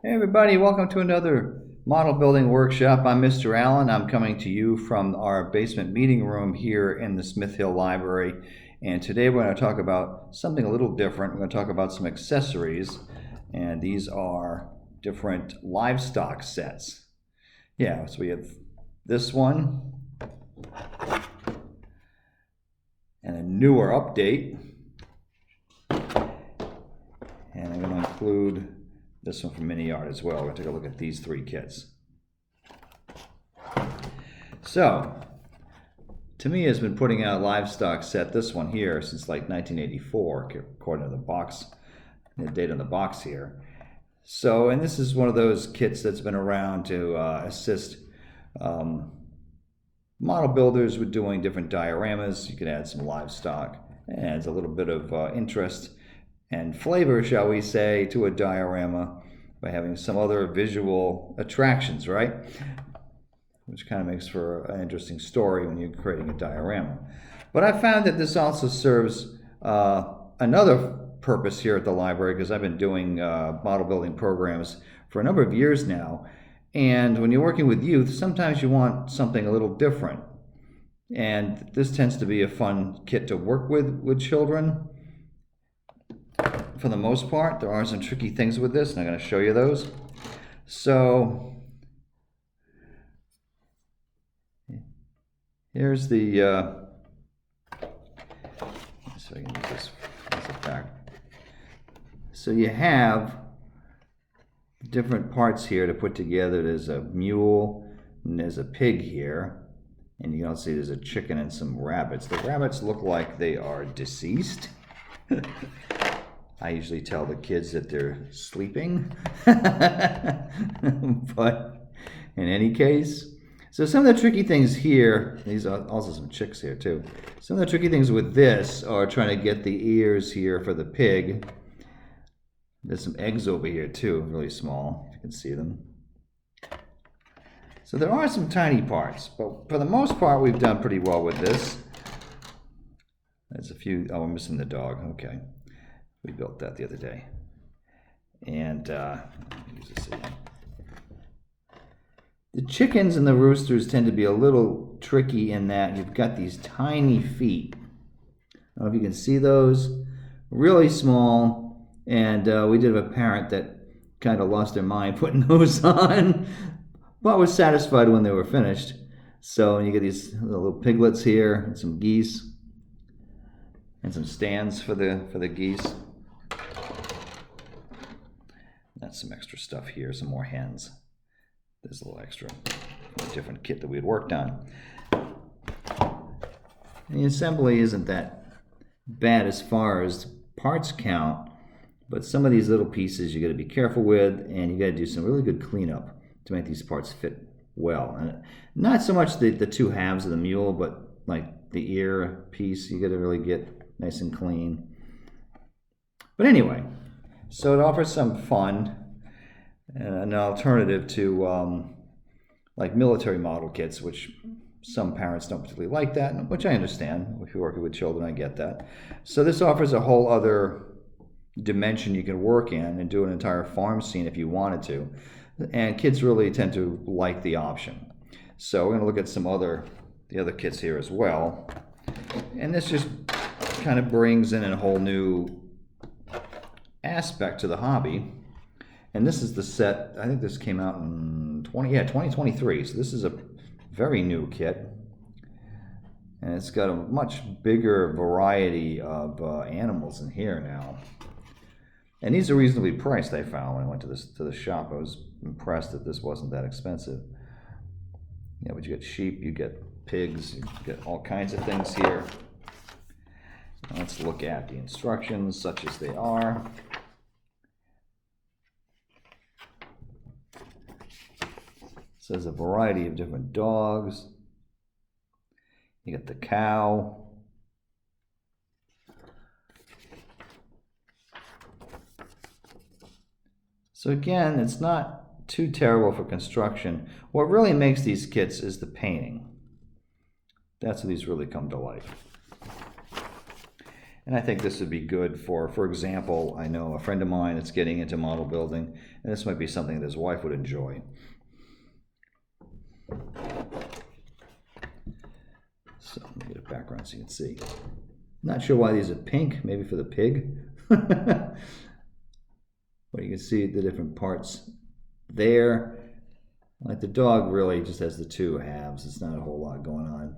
Hey everybody, welcome to another model building workshop. I'm Mr. Allen. I'm coming to you from our basement meeting room here in the Smith Hill Library. And today we're going to talk about something a little different. We're going to talk about some accessories. And these are different livestock sets. Yeah, so we have this one and a newer update. And I'm going to include this one from MiniArt as well. We're going to take a look at these three kits. So, Tamiya has been putting out a livestock set, this one here, since like 1984, according to the box, the date on the box here. So, and this is one of those kits that's been around to assist model builders with doing different dioramas. You can add some livestock. It adds a little bit of interest and flavor, shall we say, to a diorama by having some other visual attractions, right? Which kind of makes for an interesting story when you're creating a diorama. But I found that this also serves another purpose here at the library, because I've been doing model building programs for a number of years now. And when you're working with youth, sometimes you want something a little different. And this tends to be a fun kit to work with children. For the most part, there are some tricky things with this, and I'm going to show you those. So here's the so I can use this as a back. So you have different parts here to put together. There's a mule and there's a pig here, and you can also see there's a chicken and some rabbits. The rabbits look like they are deceased. I usually tell the kids that they're sleeping, but in any case, so some of the tricky things here, these are also some chicks here too. Some of the tricky things with this are trying to get the ears here for the pig. There's some eggs over here too, really small, if you can see them. So there are some tiny parts, but for the most part, we've done pretty well with this. There's a few, oh, we're missing the dog, okay. We built that the other day. And use this again. The chickens and the roosters tend to be a little tricky in that you've got these tiny feet. I don't know if you can see those. Really small. And we did have a parent that kind of lost their mind putting those on, but was satisfied when they were finished. So you get these little piglets here, and some geese, and some stands for the geese. That's some extra stuff here, some more hens. There's a little extra from a different kit that we had worked on. And the assembly isn't that bad as far as parts count, but some of these little pieces you got to be careful with, and you got to do some really good cleanup to make these parts fit well. And not so much the two halves of the mule, but like the ear piece, you got to really get nice and clean. But anyway, so it offers some fun and an alternative to like military model kits, which some parents don't particularly like that, which I understand. If you're working with children, I get that. So this offers a whole other dimension you can work in and do an entire farm scene if you wanted to. And kids really tend to like the option. So we're going to look at the other kits here as well. And this just kind of brings in a whole new aspect to the hobby. And this is the set, I think this came out in 2023, so this is a very new kit. And it's got a much bigger variety of animals in here now. And these are reasonably priced, I found when I went to the shop. I was impressed that this wasn't that expensive. Yeah, but you get sheep, you get pigs, you get all kinds of things here. Let's look at the instructions, such as they are. It says a variety of different dogs. You got the cow. So again, it's not too terrible for construction. What really makes these kits is the painting. That's how these really come to life. And I think this would be good for example, I know a friend of mine that's getting into model building, and this might be something that his wife would enjoy. So let me get a background so you can see. Not sure why these are pink, maybe for the pig. But you can see the different parts there. Like the dog really just has the two halves. It's not a whole lot going on.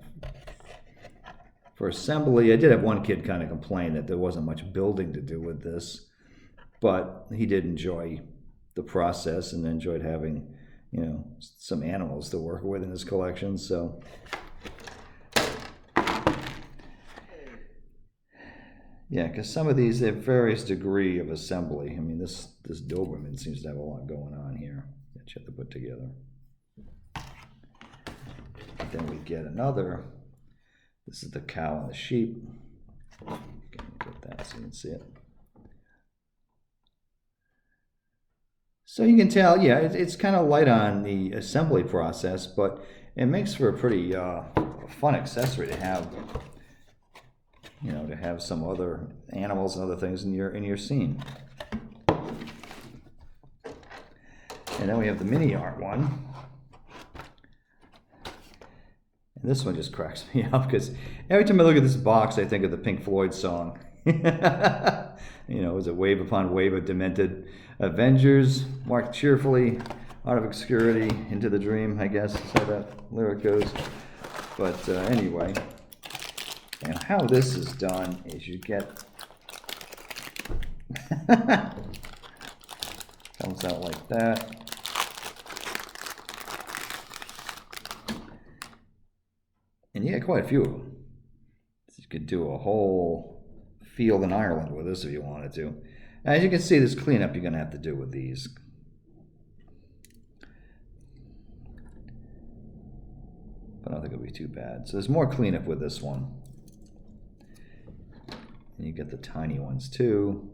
For assembly, I did have one kid kind of complain that there wasn't much building to do with this, but he did enjoy the process and enjoyed having, you know, some animals to work with in his collection. So yeah, because some of these, they have various degree of assembly. I mean, this Doberman seems to have a lot going on here that you have to put together. Then we get another. This is the cow and the sheep. Get that so you can see it. So you can tell, yeah, it's kind of light on the assembly process, but it makes for a pretty fun accessory to have. You know, to have some other animals and other things in your scene. And then we have the MiniArt one. And this one just cracks me up because every time I look at this box, I think of the Pink Floyd song. You know, is it Wave Upon Wave of Demented Avengers, marked cheerfully out of obscurity into the dream, I guess is how that lyric goes. But anyway, and how this is done is you get comes out like that. And you get quite a few of them. So you could do a whole field in Ireland with this if you wanted to. As you can see, this cleanup you're going to have to do with these. But I don't think it'll be too bad. So there's more cleanup with this one. And you get the tiny ones too.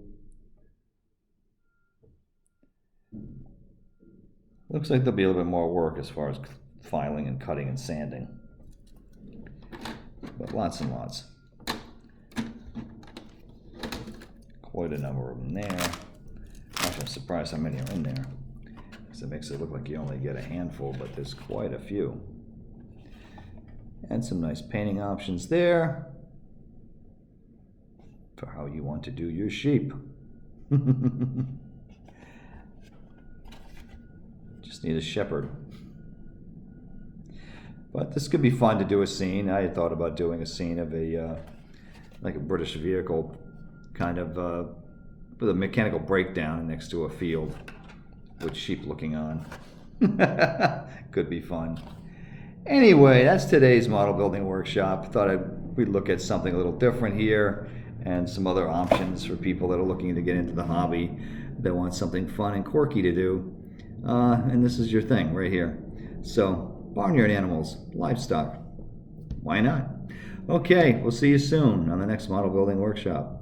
Looks like there'll be a little bit more work as far as filing and cutting and sanding. But lots and lots. Quite a number of them there. Actually, I'm surprised how many are in there, because it makes it look like you only get a handful, but there's quite a few. And some nice painting options there for how you want to do your sheep. Just need a shepherd. But this could be fun to do a scene. I had thought about doing a scene of a like a British vehicle, kind of with a mechanical breakdown next to a field with sheep looking on. Could be fun. Anyway, that's today's model building workshop. Thought we'd look at something a little different here and some other options for people that are looking to get into the hobby, that want something fun and quirky to do. And this is your thing right here. So, barnyard animals, livestock. Why not? Okay, we'll see you soon on the next model building workshop.